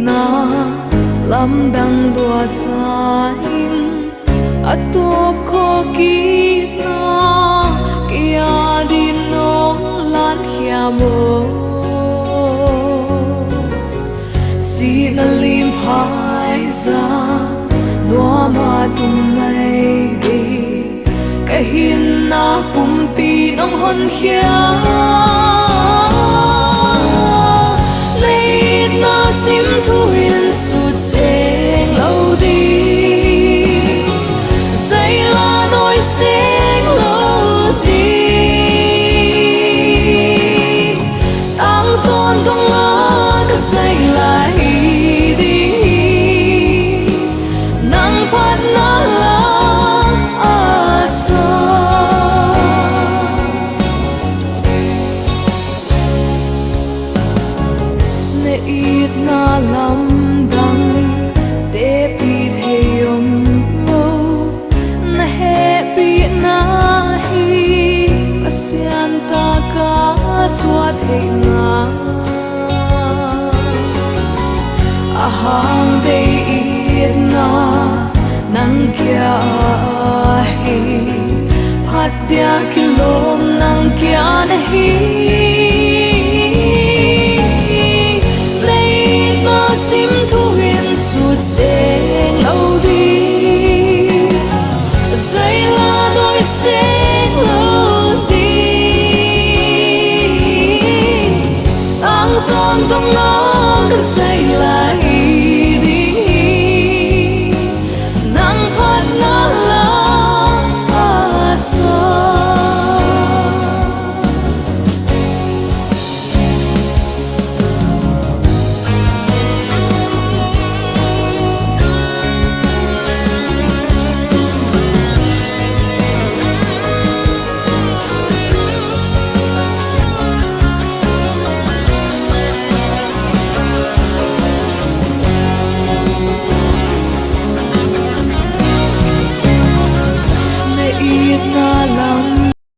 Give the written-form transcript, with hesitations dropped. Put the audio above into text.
na lam dang lua sa in atop kho ki na kia din nong lan hia mo si na lim phai za noa ma tum mai di ka hin na pum pi nong hon hia sim thu in sụt seng lâu đi say la nỗi seng lâu đi tăng tôn công ngã cái say lại đi nắng phát na la asa ne ít na lam dang te pi theyom lo na he pi na hi asian ta ka swat he nga ahang de it na nang kya hi phat dia kilom nang kya na hi sim thu in sụt seng lâu đi say la nỗi seng lâu đi tăng tôn công ngã